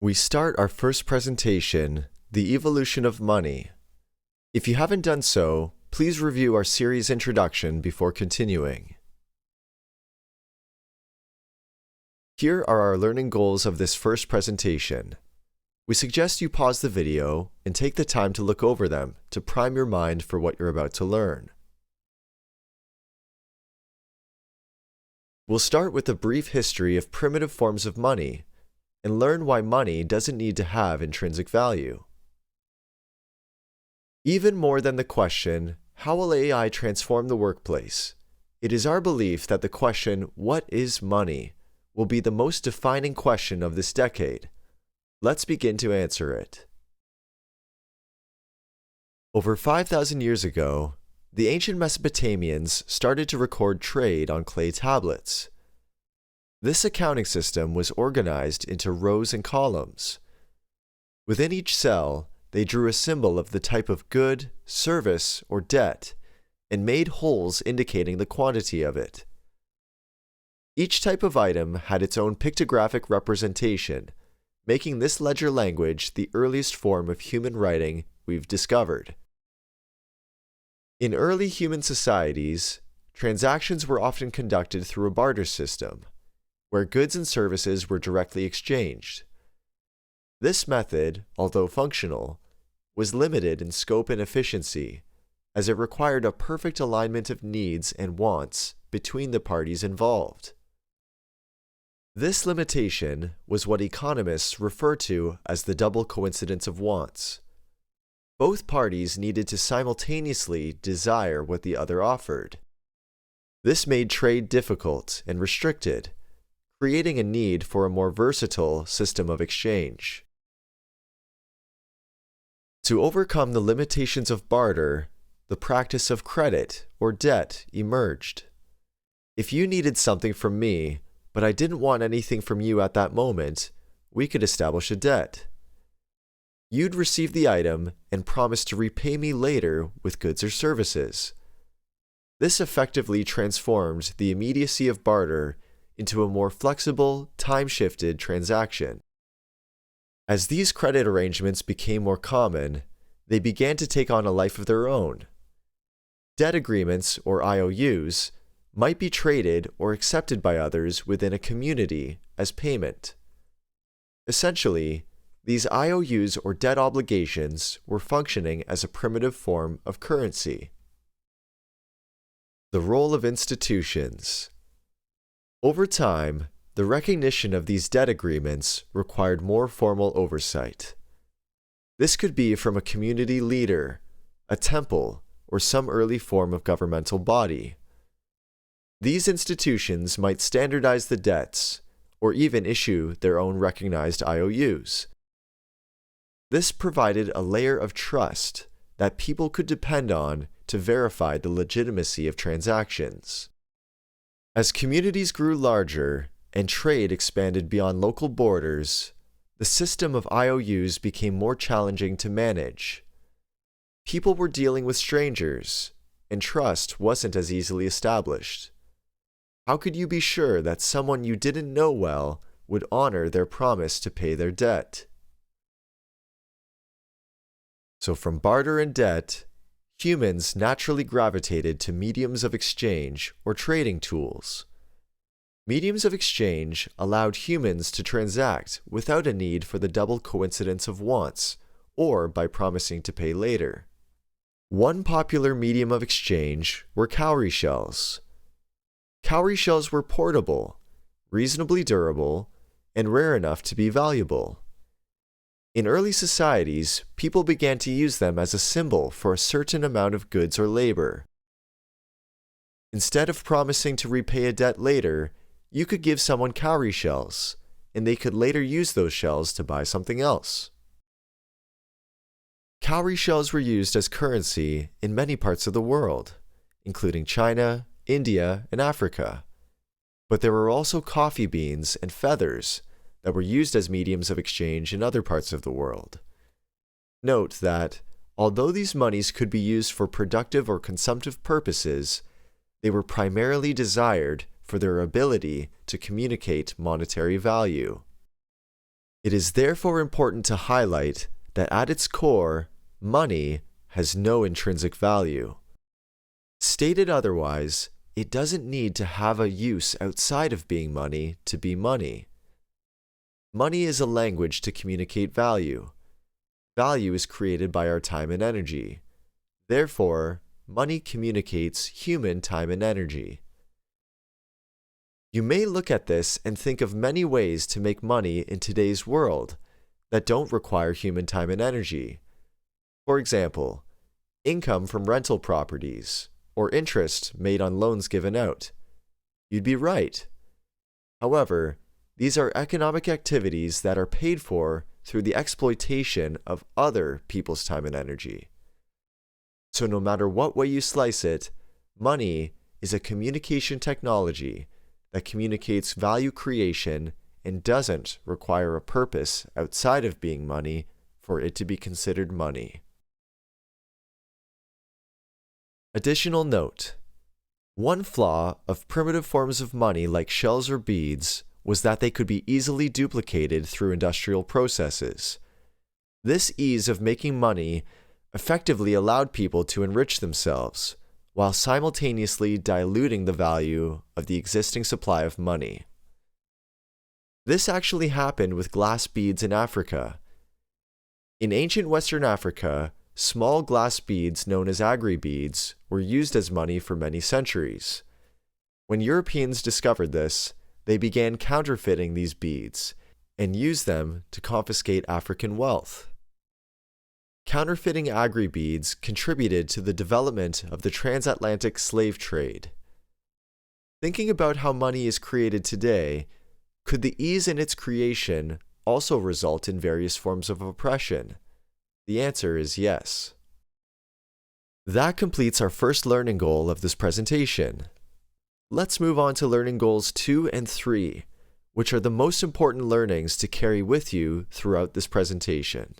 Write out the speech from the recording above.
We start our first presentation, The Evolution of Money. If you haven't done so, please review our series introduction before continuing. Here are our learning goals of this first presentation. We suggest you pause the video and take the time to look over them to prime your mind for what you're about to learn. We'll start with a brief history of primitive forms of money and learn why money doesn't need to have intrinsic value. Even more than the question, how will AI transform the workplace? It is our belief that the question, what is money, will be the most defining question of this decade. Let's begin to answer it. Over 5,000 years ago, the ancient Mesopotamians started to record trade on clay tablets. This accounting system was organized into rows and columns. Within each cell, they drew a symbol of the type of good, service, or debt, and made holes indicating the quantity of it. Each type of item had its own pictographic representation, making this ledger language the earliest form of human writing we've discovered. In early human societies, transactions were often conducted through a barter system, where goods and services were directly exchanged. This method, although functional, was limited in scope and efficiency, as it required a perfect alignment of needs and wants between the parties involved. This limitation was what economists refer to as the double coincidence of wants. Both parties needed to simultaneously desire what the other offered. This made trade difficult and restricted, creating a need for a more versatile system of exchange. To overcome the limitations of barter, the practice of credit or debt emerged. If you needed something from me, but I didn't want anything from you at that moment, we could establish a debt. You'd receive the item and promise to repay me later with goods or services. This effectively transformed the immediacy of barter into a more flexible, time-shifted transaction. As these credit arrangements became more common, they began to take on a life of their own. Debt agreements, or IOUs, might be traded or accepted by others within a community as payment. Essentially, these IOUs or debt obligations were functioning as a primitive form of currency. The role of institutions. Over time, the recognition of these debt agreements required more formal oversight. This could be from a community leader, a temple, or some early form of governmental body. These institutions might standardize the debts, or even issue their own recognized IOUs. This provided a layer of trust that people could depend on to verify the legitimacy of transactions. As communities grew larger and trade expanded beyond local borders, the system of IOUs became more challenging to manage. People were dealing with strangers, and trust wasn't as easily established. How could you be sure that someone you didn't know well would honor their promise to pay their debt? So from barter and debt, humans naturally gravitated to mediums of exchange or trading tools. Mediums of exchange allowed humans to transact without a need for the double coincidence of wants or by promising to pay later. One popular medium of exchange were cowrie shells. Cowrie shells were portable, reasonably durable, and rare enough to be valuable. In early societies, people began to use them as a symbol for a certain amount of goods or labor. Instead of promising to repay a debt later, you could give someone cowrie shells, and they could later use those shells to buy something else. Cowrie shells were used as currency in many parts of the world, including China, India, and Africa. But there were also coffee beans and feathers that were used as mediums of exchange in other parts of the world. Note that, although these monies could be used for productive or consumptive purposes, they were primarily desired for their ability to communicate monetary value. It is therefore important to highlight that at its core, money has no intrinsic value. Stated otherwise, it doesn't need to have a use outside of being money to be money. Money is a language to communicate value. Value is created by our time and energy. Therefore, money communicates human time and energy. You may look at this and think of many ways to make money in today's world that don't require human time and energy. For example, income from rental properties or interest made on loans given out. You'd be right. However, these are economic activities that are paid for through the exploitation of other people's time and energy. So no matter what way you slice it, money is a communication technology that communicates value creation and doesn't require a purpose outside of being money for it to be considered money. Additional note: one flaw of primitive forms of money like shells or beads was that they could be easily duplicated through industrial processes. This ease of making money effectively allowed people to enrich themselves, while simultaneously diluting the value of the existing supply of money. This actually happened with glass beads in Africa. In ancient Western Africa, small glass beads known as agri beads were used as money for many centuries. When Europeans discovered this, they began counterfeiting these beads and used them to confiscate African wealth. Counterfeiting agri beads contributed to the development of the transatlantic slave trade. Thinking about how money is created today, could the ease in its creation also result in various forms of oppression? The answer is yes. That completes our first learning goal of this presentation. Let's move on to learning goals 2 and 3, which are the most important learnings to carry with you throughout this presentation.